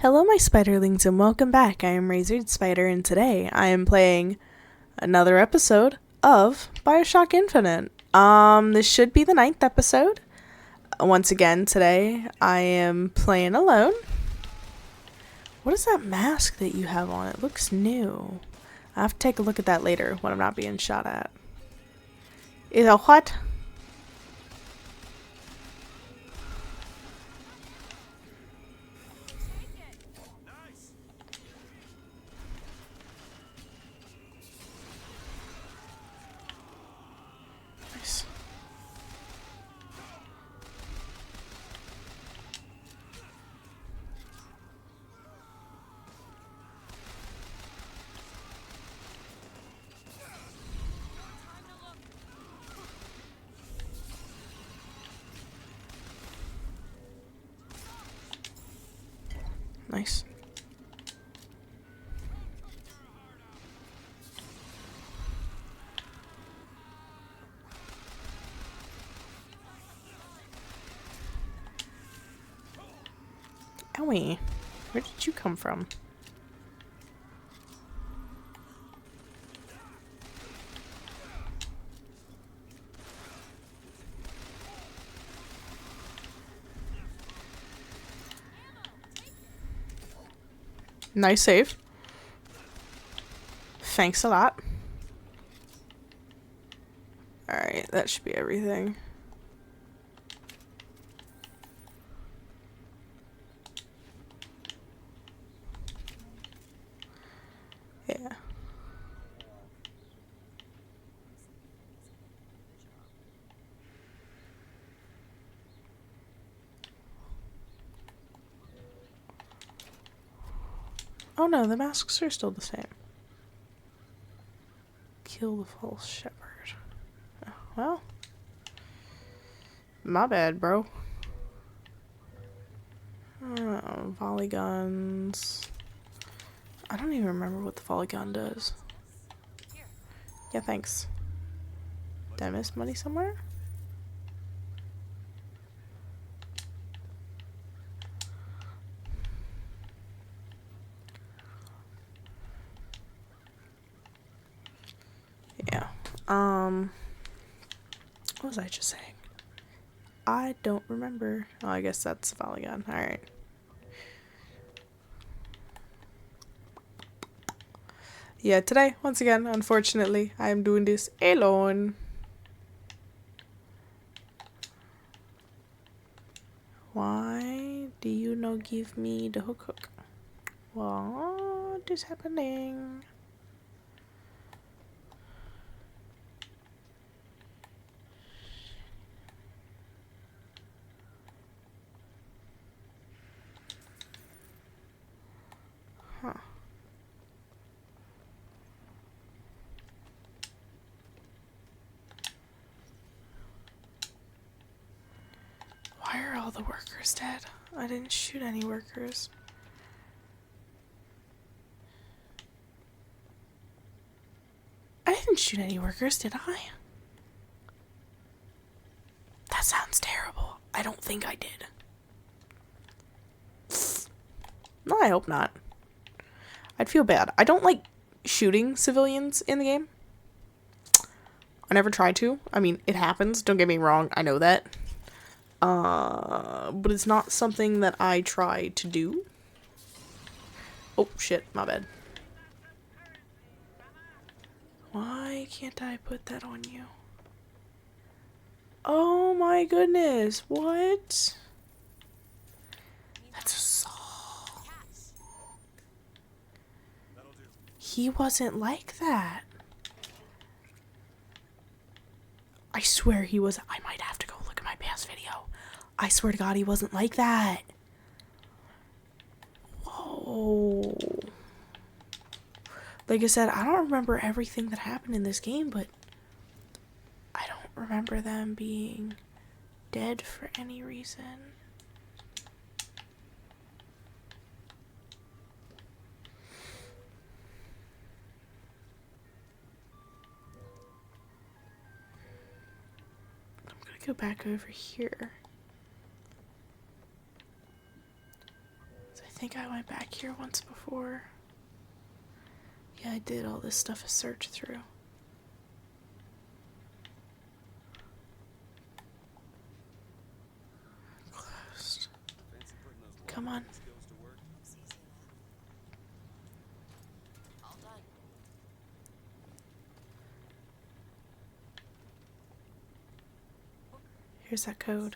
Hello my spiderlings and welcome back. I am Razored Spider and today I am playing another episode of Bioshock Infinite. This should be the 9th episode. Once again today I am playing alone. What is that mask that you have on? It looks new. I have to take a look at that later when I'm not being shot at. Is a what? Nice. Nice. Owie. Where did you come from? Nice save. Thanks a lot. Alright, that should be everything. Yeah. Oh no, the masks are still the same. Kill the false shepherd. Oh, well. My bad, bro. Volley guns. I don't even remember what the volley gun does. Yeah, thanks. Did I miss money somewhere? Yeah. What was I just saying? I don't remember. Oh, I guess that's the volley gun. Alright. Yeah, today, once again, unfortunately, I am doing this alone. Why do you not give me the hook? What is happening? Huh. Why are all the workers dead? I didn't shoot any workers. I didn't shoot any workers, did I? That sounds terrible. I don't think I did. No, I hope not. I'd feel bad. I don't like shooting civilians in the game. I never try to. I mean, it happens. Don't get me wrong. I know that. But it's not something that I try to do. Oh, shit. My bad. Why can't I put that on you? Oh my goodness. What? That's a saw. He wasn't like that. I swear he was. I might have to go look at my past video. I swear to God he wasn't like that. Whoa. Like I said, I don't remember everything that happened in this game, but I don't remember them being dead for any reason. I'm gonna go back over here. So I think I went back here once before. Yeah, I did. All this stuff is searched through. Closed. Come on. Here's that code.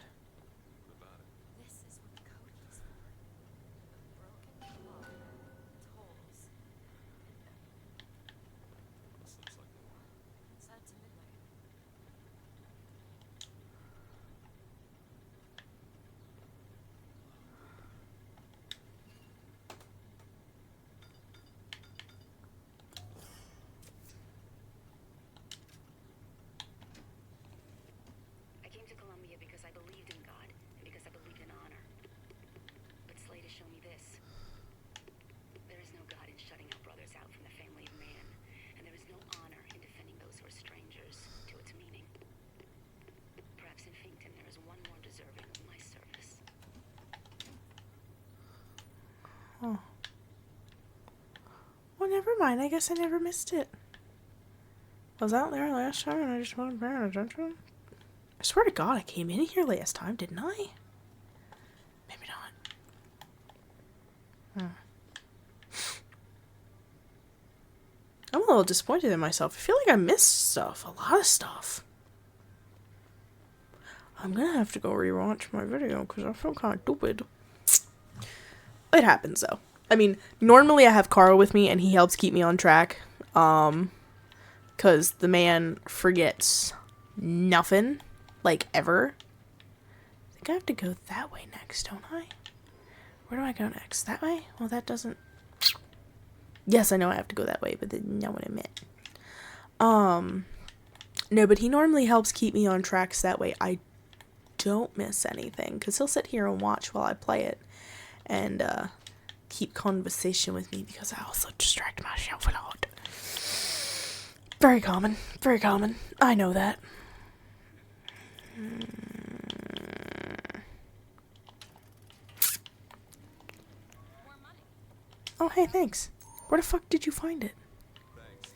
Oh. Well, never mind. I guess I never missed it. I was out there last time and I just wasn't paying attention. I swear to God, I came in here last time, didn't I? Maybe not. I'm a little disappointed in myself. I feel like I missed stuff. A lot of stuff. I'm gonna have to go rewatch my video because I feel kind of stupid. It happens though. I mean, normally I have Carl with me and he helps keep me on track. Because the man forgets nothing. Like, ever. I think I have to go that way next, don't I? Where do I go next? That way? Well, that doesn't... Yes, I know I have to go that way, but that's not what I meant. No, but he normally helps keep me on track so that way I don't miss anything. Because he'll sit here and watch while I play it. And, keep conversation with me because I also distract myself a lot. Very common. Very common. I know that. Oh, hey, thanks. Where the fuck did you find it? Thanks.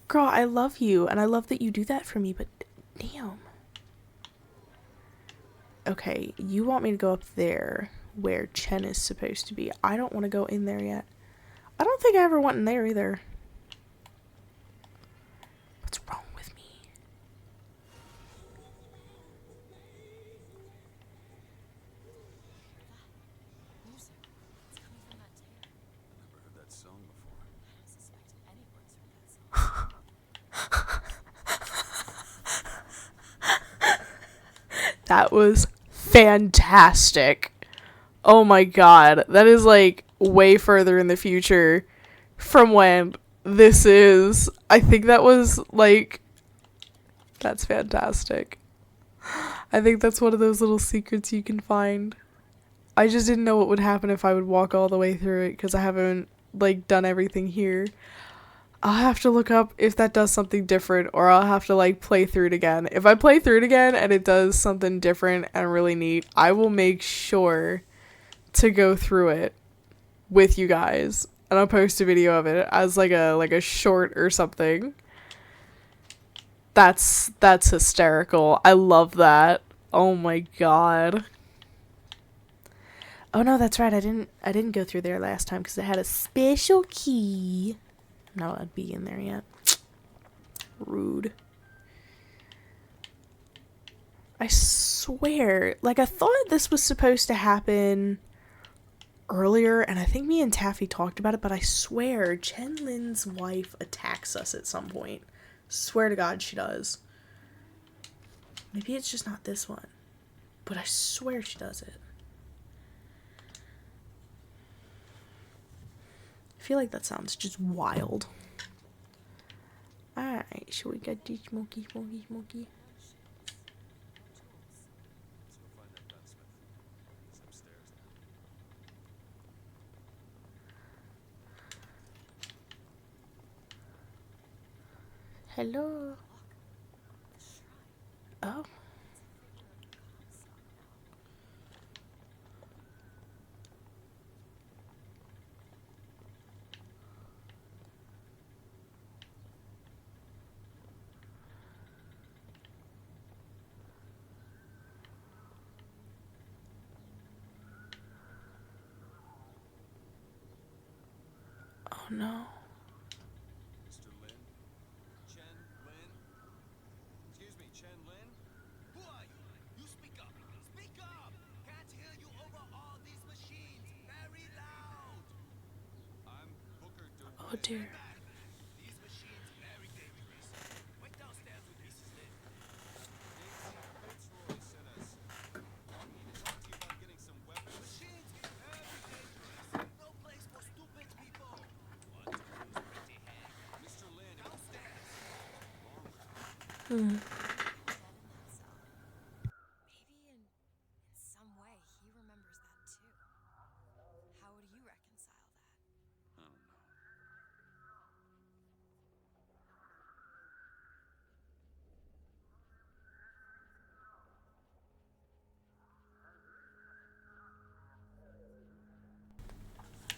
Girl, I love you, and I love that you do that for me, but damn. Okay, you want me to go up there where Chen is supposed to be. I don't want to go in there yet. I don't think I ever went in there either. What's wrong with me? That was fantastic. Oh my god. That is like way further in the future from when this is. I think that was like... That's fantastic. I think that's one of those little secrets you can find. I just didn't know what would happen if I would walk all the way through it because I haven't like done everything here. I'll have to look up if that does something different, or I'll have to like play through it again. If I play through it again and it does something different and really neat, I will make sure to go through it with you guys, and I'll post a video of it as like a short or something. That's hysterical. I love that. Oh my god. Oh no, that's right. I didn't go through there last time because it had a special key. I'm not allowed to be in there yet. Rude. I swear, like I thought this was supposed to happen earlier, and I think me and Taffy talked about it, but I swear Chen Lin's wife attacks us at some point. Swear to God she does. Maybe it's just not this one, but I swear she does it. I feel like that sounds just wild. Alright, should we get this smoky? Hello? Oh. no. Mr. Lin? Chen Lin? Excuse me, Chen Lin? Who are you? You speak up! Speak up! Can't hear you over all these machines! Very loud! I'm Booker DeWitt. Oh dear. Back! These machines very dangerous. Wait downstairs with Mrs. Lin. Fitzroy sent us. Want me to talk to you about getting some weapons? Machines very dangerous. No place for stupid people. Want to use pretty hand. Mr. Lin, Downstairs. wrong with you? Dead in that cell. Maybe in some way he remembers that too. How would you reconcile that? I don't know.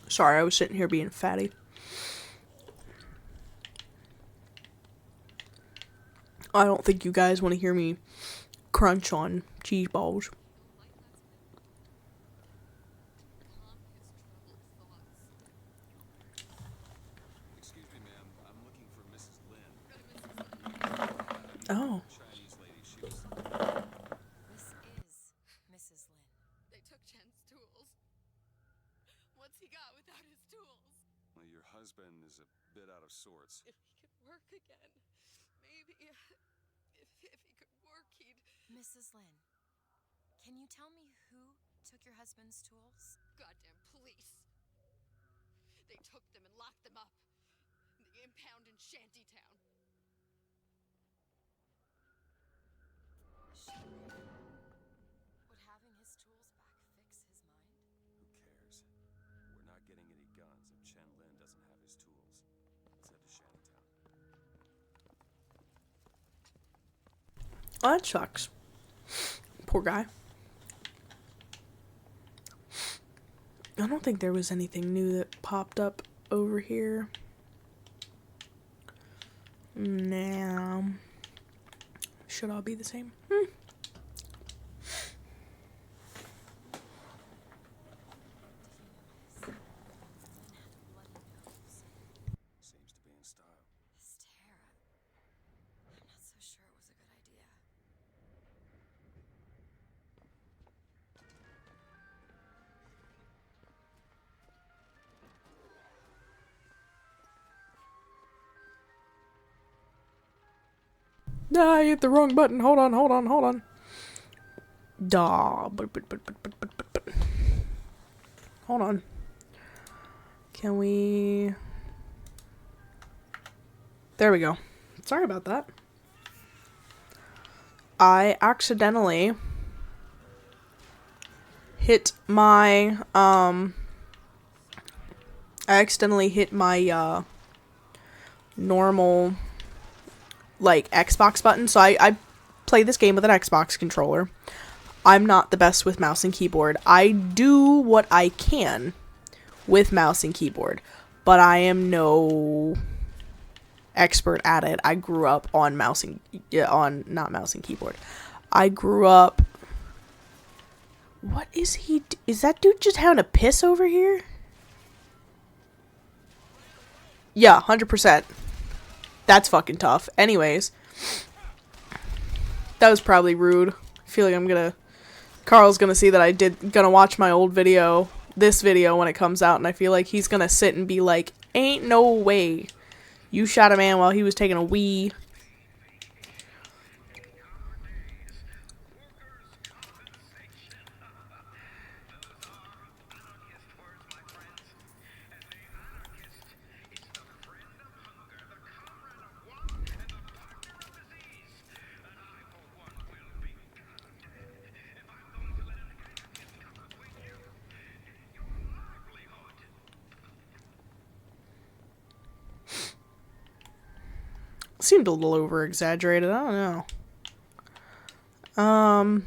Sorry, I was sitting here being fatty. I don't think you guys want to hear me crunch on cheese balls. Excuse me, ma'am. I'm looking for Mrs. Lin. Oh. Chinese lady. She was. This is Mrs. Lin. They took Chen's tools. What's he got without his tools? Well, your husband is a bit out of sorts. If he could work again, maybe if he could work, he'd. Mrs. Lin, can you tell me who took your husband's tools? Goddamn police. They took them and locked them up in the impound in Shantytown. Would having his tools back fix his mind? Who cares? We're not getting any guns if Chen Lin doesn't have his tools. Let's head to Shantytown. Oh, that sucks. Poor guy. I don't think there was anything new that popped up over here. Nah. Should all be the same. Seems to be in style. His tear. I'm not so sure it was a good idea. Nah, I hit the wrong button. Hold on. Duh. Hold on. Can we... There we go. Sorry about that. I accidentally hit my, normal, like, Xbox button. So I play this game with an Xbox controller. I'm not the best with mouse and keyboard. I do what I can with mouse and keyboard, but I am no expert at it. I grew up on not mouse and keyboard. I grew up... What is he... Is that dude just having a piss over here? Yeah, 100%. That's fucking tough. Anyways. That was probably rude. I feel like Carl's gonna see that I gonna watch my old video, this video, when it comes out, and I feel like he's gonna sit and be like, ain't no way you shot a man while he was taking a wee. Seemed a little over exaggerated. I don't know.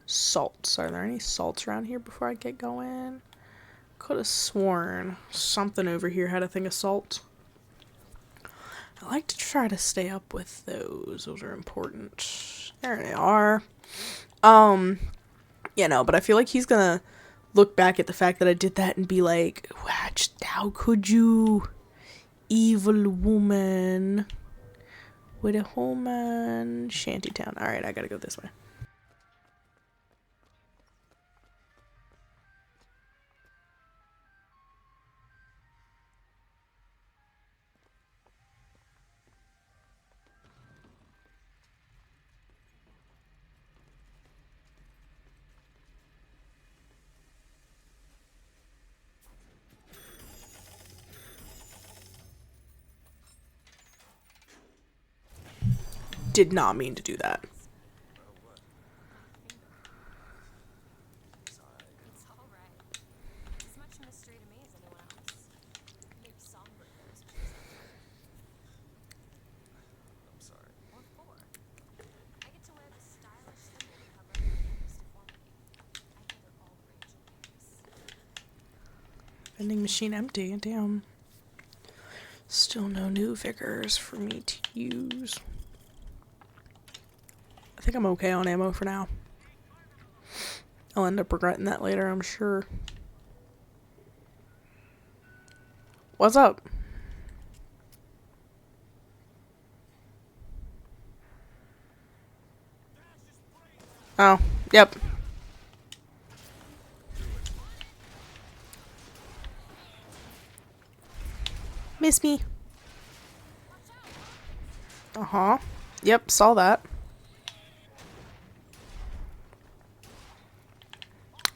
Salts. Are there any salts around here before I get going? Could have sworn something over here had a thing of salt. I like to try to stay up with those. Those are important. There they are. But I feel like he's gonna look back at the fact that I did that and be like, "Watch, how could you, evil woman with a home in Shantytown?" All right, I gotta go this way. Did not mean to do that. It's all right. As much mystery to me as anyone else. Maybe Songbird knows what she's up to. I'm sorry. Or four. I get to wear this stylish symbol to cover up my family's deformity. I think they're all Rachel babies. Vending machine empty. Damn. Still no new vigors for me to use. I think I'm okay on ammo for now. I'll end up regretting that later, I'm sure. What's up? Oh, yep. Miss me. Uh-huh. Yep, saw that.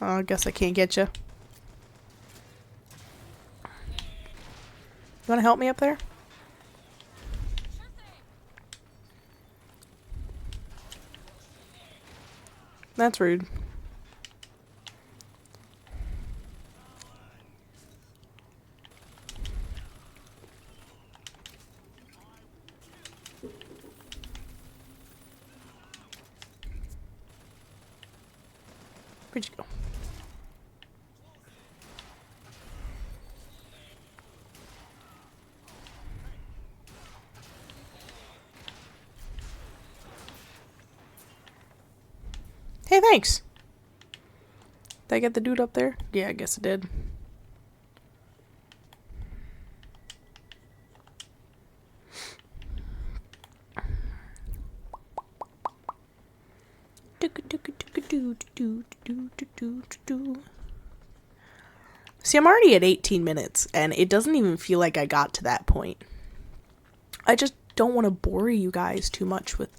Oh, I guess I can't get you. You want to help me up there? That's rude. Where'd you go? Hey, thanks. Did I get the dude up there? Yeah, I guess I did. See, I'm already at 18 minutes, and it doesn't even feel like I got to that point. I just don't want to bore you guys too much with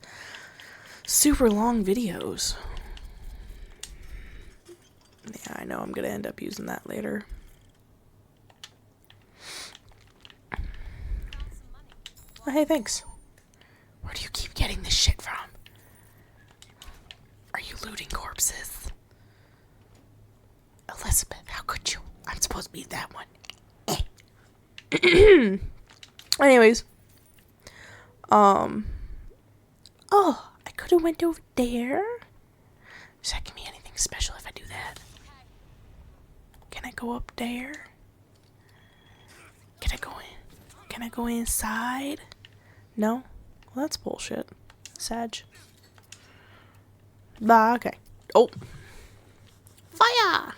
super long videos. Yeah, I know I'm going to end up using that later. Oh, hey, thanks. Where do you keep getting this shit from? Are you looting corpses? Elizabeth, how could you? I'm supposed to be that one. Anyways. Oh, I could have went over there. Does that give me anything special if I do that? Can I go up there? Can I go in? Can I go inside? No? Well, that's bullshit. Sag. Bah, okay. Oh. Fire!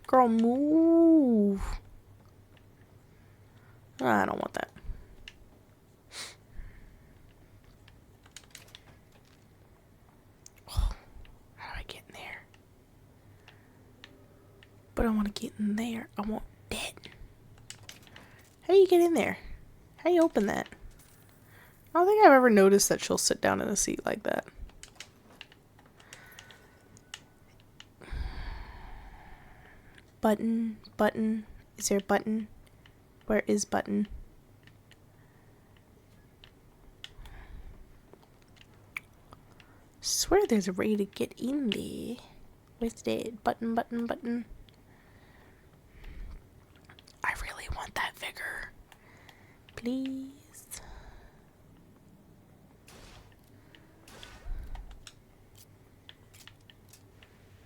Girl, move. I don't want that. Oh, how do I get in there? But I want to get in there. I want that. How do you get in there? How do you open that? I don't think I've ever noticed that she'll sit down in a seat like that. Button, button. Is there a button? Where is button? Swear there's a way to get in there. Where's that? Button, button, button. I really want that vigor. Please.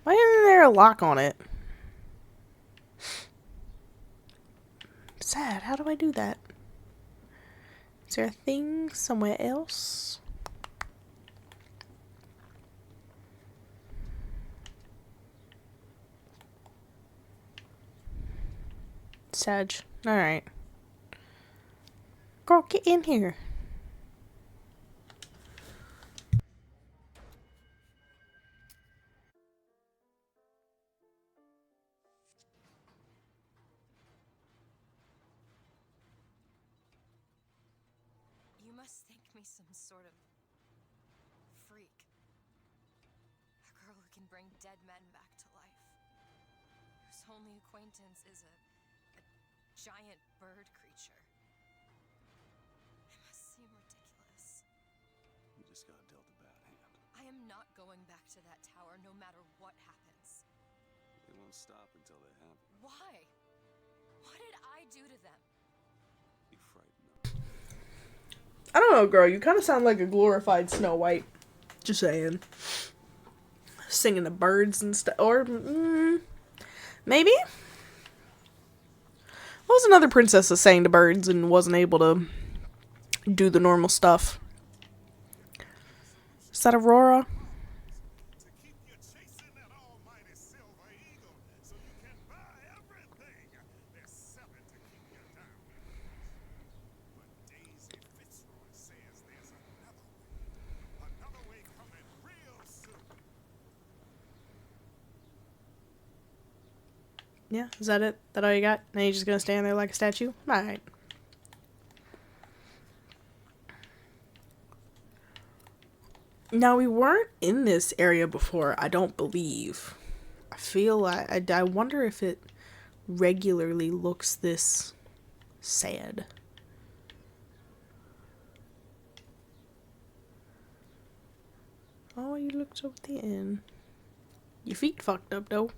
Why isn't there a lock on it? Sad. How do I do that? Is there a thing somewhere else? Tag. Alright. Girl, get in here. You must think me some sort of freak. A girl who can bring dead men back to life. Whose only acquaintance is a giant bird creature. It must seem ridiculous. You just got dealt a bad hand. I am not going back to that tower no matter what happens. They won't stop until they have you. Why? What did I do to them? You frighten them. I don't know, girl. You kind of sound like a glorified Snow White. Just saying. Singing the birds and stuff. Or, maybe? What was another princess that sang to birds and wasn't able to do the normal stuff? Is that Aurora? To keep you chasing that almighty silver eagle so you can buy everything. They're selling to keep you down. But Daisy Fitzroy says there's another way coming real soon. Yeah, is that it? That all you got? Now you're just gonna stand there like a statue? Alright. Now, we weren't in this area before, I don't believe. I feel I wonder if it regularly looks this sad. Oh, you looked up at the end. Your feet fucked up, though.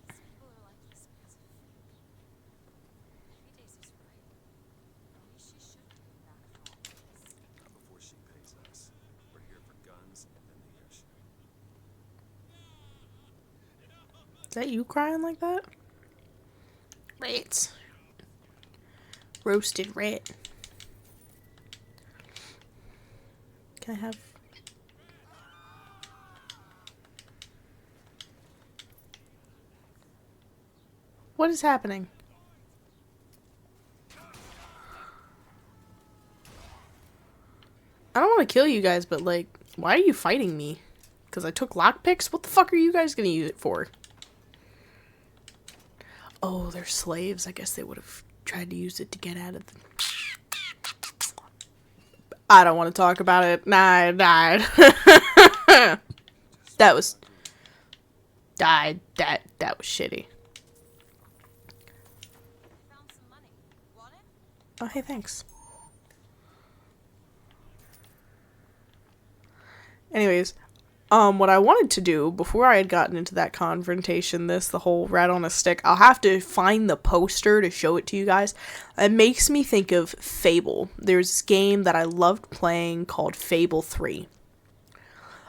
People are like this because of fate. Maybe Daisy's right. Maybe she shouldn't be back for all this. Not before she pays us. We're here for guns and then the airship. Is that you crying like that? Rats. Roasted rat. Can I have... What is happening? I don't want to kill you guys, but like, why are you fighting me? Because I took lockpicks? What the fuck are you guys gonna use it for? Oh, they're slaves. I guess they would have tried to use it to get out of the... I don't want to talk about it. Nah, I died. That was... Died. That was shitty. Found some money. Want it? Oh, hey, thanks. Anyways, what I wanted to do before I had gotten into that confrontation, the whole rat on a stick, I'll have to find the poster to show it to you guys. It makes me think of Fable. There's this game that I loved playing called Fable 3.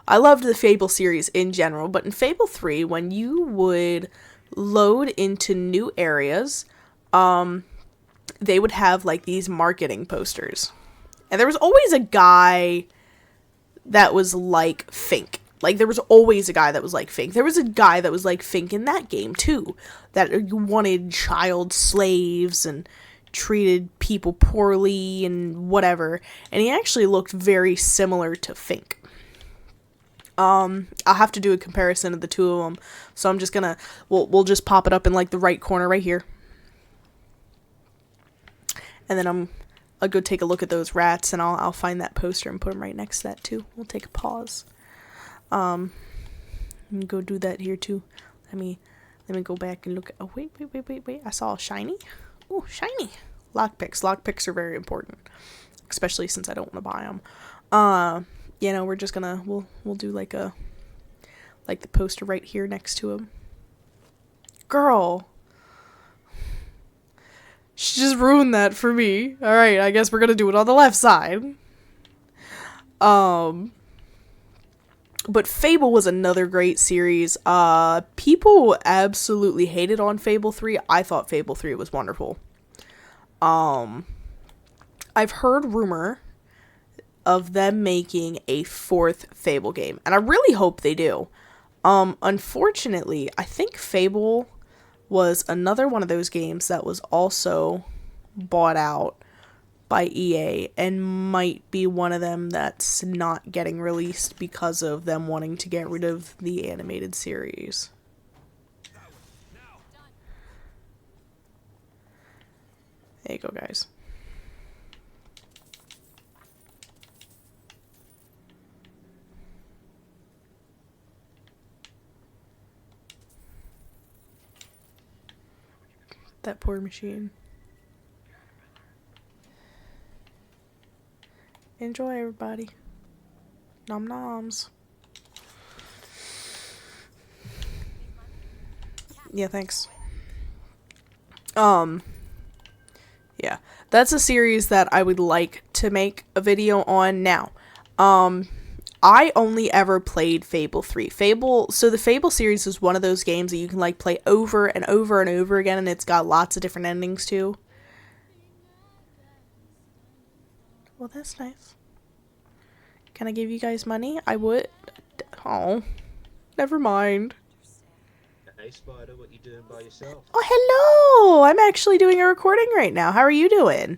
I loved the Fable series in general, but in Fable 3, when you would load into new areas, they would have like these marketing posters. And there was always a guy that was like Fink. Like, there was always a guy that was like Fink. There was a guy that was like Fink in that game, too. That wanted child slaves and treated people poorly and whatever. And he actually looked very similar to Fink. I'll have to do a comparison of the two of them. So I'm just gonna... We'll just pop it up in, like, the right corner right here. And then I'll go take a look at those rats, and I'll find that poster and put them right next to that, too. We'll take a pause. Let me go do that here too. Let me go back and look at... Oh, wait. I saw a shiny. Oh, shiny. Lockpicks. Lockpicks are very important. Especially since I don't want to buy them. You know, we're just gonna... We'll do like a... Like the poster right here next to him. Girl. She just ruined that for me. Alright, I guess we're gonna do it on the left side. But Fable was another great series. People absolutely hated on Fable 3. I thought Fable 3 was wonderful. I've heard rumor of them making a 4th Fable game, and I really hope they do. Unfortunately, I think Fable was another one of those games that was also bought out by EA and might be one of them that's not getting released because of them wanting to get rid of the animated series. There you go, guys. That poor machine. Enjoy, everybody. Nom noms. Yeah, thanks. Yeah. That's a series that I would like to make a video on now. I only ever played Fable 3. So the Fable series is one of those games that you can like play over and over and over again, and it's got lots of different endings too. Well, that's nice. Can I give you guys money? I would. Oh, never mind. Hey Spider, what you doing by yourself? Oh, hello! I'm actually doing a recording right now. How are you doing?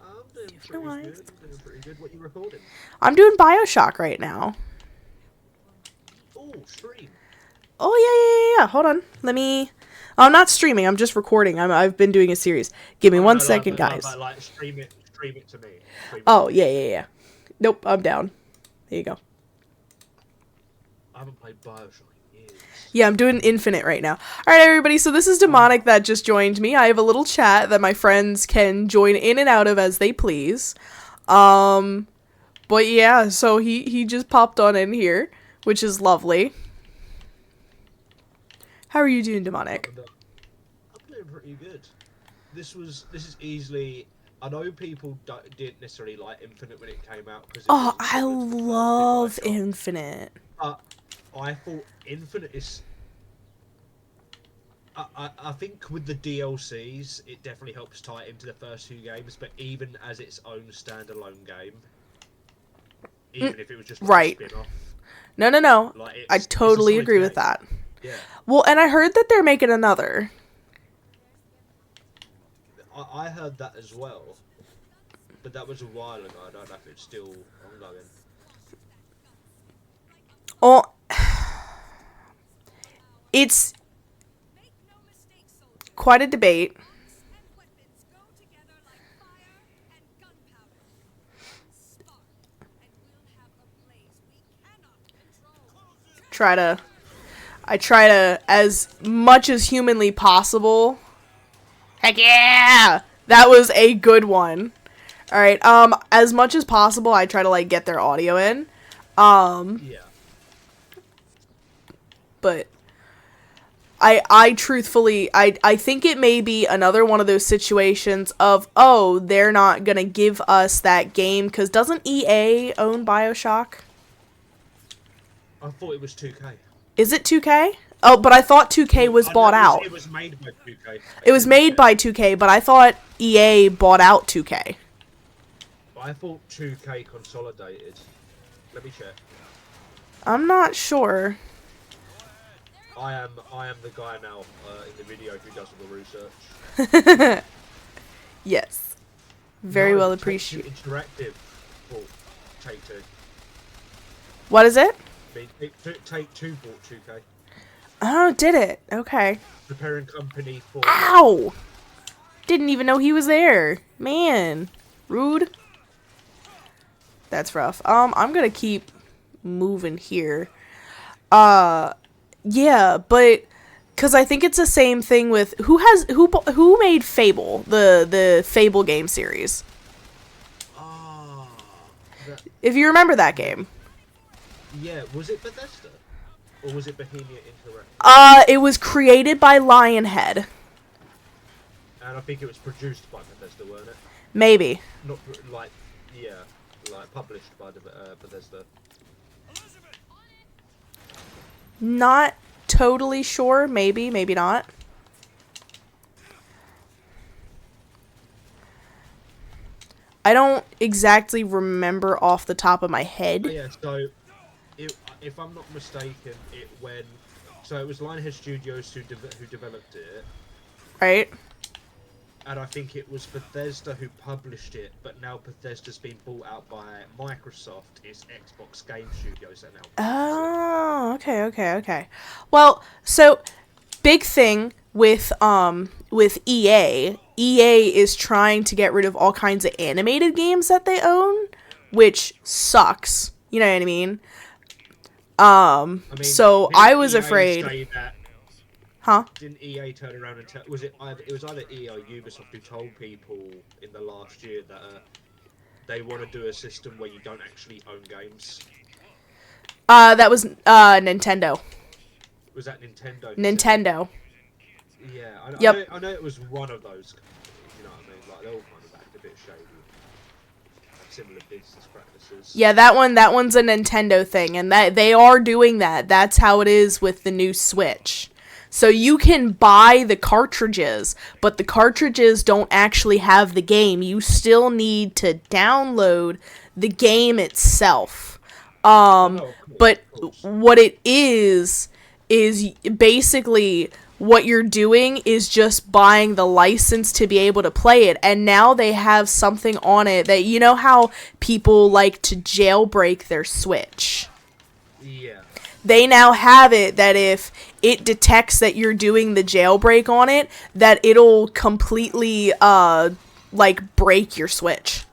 I'm doing No pretty worries. good. I'm doing pretty good. What you recording? I'm doing Bioshock right now. Oh, stream. Oh, yeah. Hold on. Let me... I'm not streaming. I'm just recording. I've been doing a series. Give me 1 second, guys. Like stream it to me. Oh, yeah. Nope, I'm down. There you go. I haven't played Bioshock in years. Yeah, I'm doing Infinite right now. Alright, everybody, so this is Demonic that just joined me. I have a little chat that my friends can join in and out of as they please. But yeah, so he just popped on in here, which is lovely. How are you doing, Demonic? I'm doing pretty good. This is easily... I know people didn't necessarily like Infinite when it came out. Oh, I love Infinite. But I thought Infinite is... I think with the DLCs, it definitely helps tie it into the first two games, but even as its own standalone game, even if it was just like right. a spin-off. No. Like I totally agree game. with that. Yeah. Well, and I heard that they're making another. I heard that as well, but that was a while ago. I don't know if it's still ongoing. Oh, it's quite a debate. I try to, as much as humanly possible. Heck yeah! That was a good one. Alright, as much as possible, I try to, like, get their audio in. Yeah. But I truthfully, I think it may be another one of those situations of, oh, they're not gonna give us that game, because doesn't EA own Bioshock? I thought it was 2K. Is it 2K? Oh, but I thought 2K was bought out. It was made by 2K. It was made by 2K, but I thought EA bought out 2K. I thought 2K consolidated. Let me check. I'm not sure. I am the guy now in the video who does all the research. Yes. Very well appreciated. Interactive. Oh, Take Two. What is it? Take Two bought 2K. Oh, did it? Okay. The parent company for... Ow! Didn't even know he was there. Man. Rude. That's rough. I'm gonna keep moving here. Yeah, but... Because I think it's the same thing with... Who made Fable? The Fable game series. If you remember that game. Yeah, was it Bethesda? Or was it Bohemia Interactive? It was created by Lionhead. And I think it was produced by Bethesda, weren't it? Maybe. Not, like, yeah, like, published by the, Bethesda. Not totally sure. Maybe, maybe not. I don't exactly remember off the top of my head. Oh, yeah, so, if I'm not mistaken, it went So it was Lionhead Studios who developed it, Right? and I think it was Bethesda who published it. But now Bethesda's been bought out by Microsoft. It's Xbox Game Studios that now publishes it. Oh, okay. Well, so big thing with EA. EA is trying to get rid of all kinds of animated games that they own, which sucks. You know what I mean? I mean, So didn't I was EA afraid. say that? Huh? Didn't EA turn around and tell? Was it either? It was either EA or Ubisoft who told people in the last year that they want to do a system where you don't actually own games. That was Nintendo. Was that Nintendo? Nintendo. Yeah, Yep. I know it was one of those companies. You know what I mean? Like they all kind of act a bit shady, have similar business practices. Yeah, that one's a Nintendo thing, and that they are doing that. That's how it is with the new Switch. So you can buy the cartridges, but the cartridges don't actually have the game. You still need to download the game itself. No, But of course. what it is basically what you're doing is just buying the license to be able to play it. And now they have something on it that, you know how people like to jailbreak their Switch? Yeah. They now have it that if it detects that you're doing the jailbreak on it, that it'll completely like break your Switch.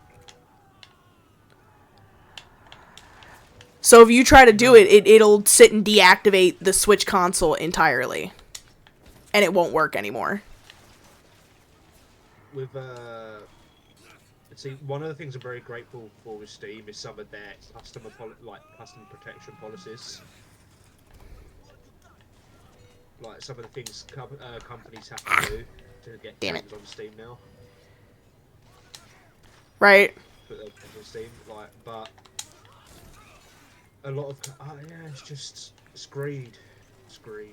So if you try to do it'll sit and deactivate the Switch console entirely. And it won't work anymore. With see, one of the things I'm very grateful for with Steam is some of their customer custom protection policies. Like some of the things companies have to do to get Damn games on Steam now. Right? Put those games on Steam, but a lot of it's greed. It's greed.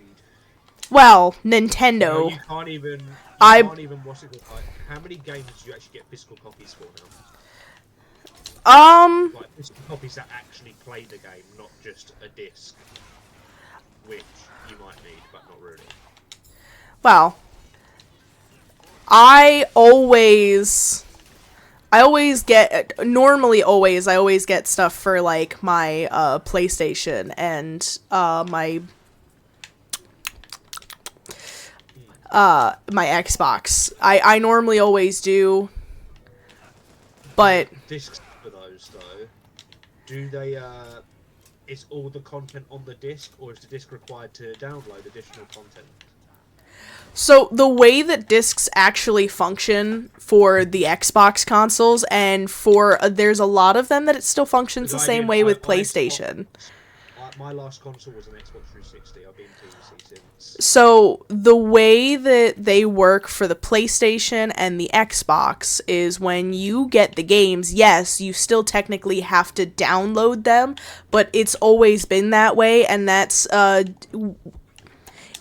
Well, You know, Nintendo. you can't even what's it called? Like, how many games do you actually get physical copies for now? Like physical copies that actually play the game, not just a disc, which you might need, but not really. Well, I always get stuff for like my PlayStation and my Xbox. I normally always do, but Discs for those though, do they is all the content on the disc, or is the disc required to download additional content? so the way that discs actually function for the Xbox consoles and for there's a lot of them that it still functions the same way with PlayStation. My last console was an Xbox 360. I've been TVC since. So the way that they work for the PlayStation and the Xbox is when you get the games, yes, you still technically have to download them, but it's always been that way, and that's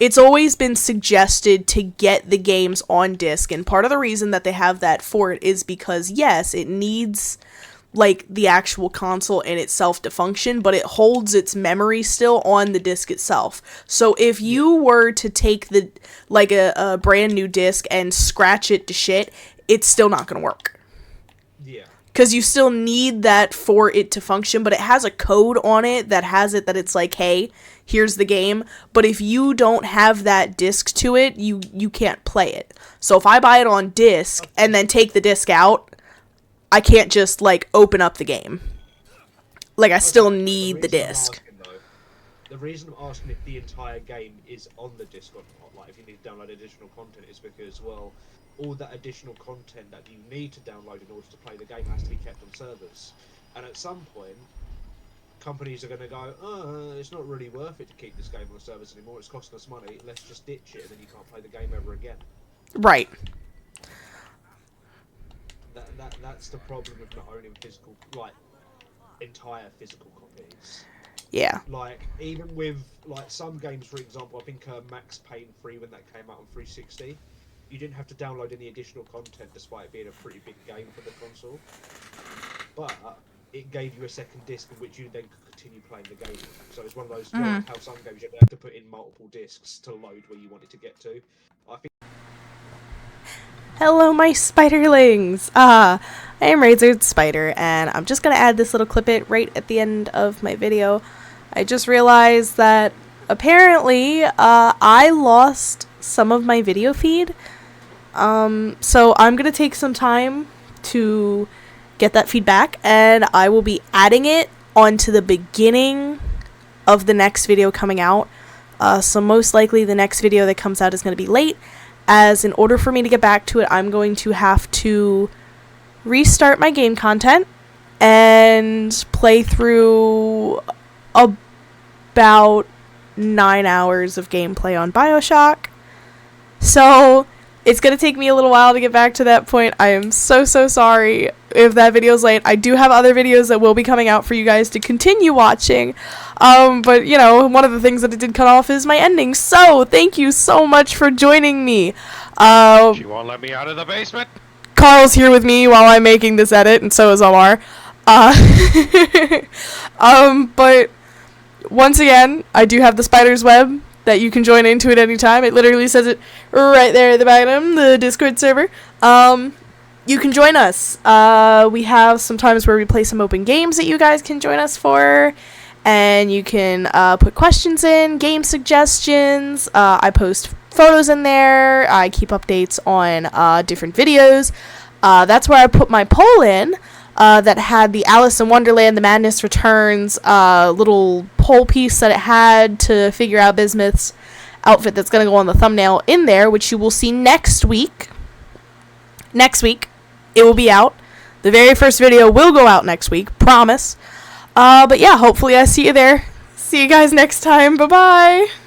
it's always been suggested to get the games on disc, and part of the reason that they have that for it is because yes, it needs like the actual console in itself to function, but it holds its memory still on the disc itself. So if you were to take the like a brand new disc and scratch it to shit, it's still not gonna work. Yeah. Because you still need that for it to function, but it has a code on it that has it that it's like, hey, here's the game. But if you don't have that disc to it, you can't play it. So if I buy it on disc and then take the disc out, I can't just, like, open up the game. Like, I still need the disc. The reason I'm asking if the entire game is on the disc or not, like if you need to download additional content, is because, well, all that additional content that you need to download in order to play the game has to be kept on servers. And at some point, companies are going to go, it's not really worth it to keep this game on servers anymore, it's costing us money, let's just ditch it, and then you can't play the game ever again. Right. That's the problem with not owning physical, like, entire physical copies. Yeah. Like, even with, like, some games, for example, I think Max Payne 3, when that came out on 360, you didn't have to download any additional content despite it being a pretty big game for the console. But it gave you a second disc in which you then could continue playing the game. So it's one of those, like how some games you have to put in multiple discs to load where you want it to get to. I think. Hello, my spiderlings! I am Razor'd Spider, and I'm just gonna add this little clip right at the end of my video. I just realized that apparently I lost some of my video feed. So I'm gonna take some time to get that feedback, and I will be adding it onto the beginning of the next video coming out. So most likely the next video that comes out is going to be late, as in order for me to get back to it, I'm going to have to restart my game content and play through about 9 hours of gameplay on Bioshock. So it's going to take me a little while to get back to that point. I am so sorry if that video's late. I do have other videos that will be coming out for you guys to continue watching. But, you know, one of the things that it did cut off is my ending. So, thank you so much for joining me. She won't let me out of the basement. Carl's here with me while I'm making this edit, and so is Omar. But once again, I do have the spider's web that you can join into at any time. It literally says it right there at the bottom, the Discord server. You can join us. We have some times where we play some open games that you guys can join us for. And you can put questions in, game suggestions. I post photos in there. I keep updates on different videos. That's where I put my poll in that had the Alice in Wonderland, The Madness Returns little poll piece that it had to figure out Bismuth's outfit that's going to go on the thumbnail in there, which you will see next week. Next week, it will be out. The very first video will go out next week, promise. But yeah, hopefully I see you there. See you guys next time. Bye-bye.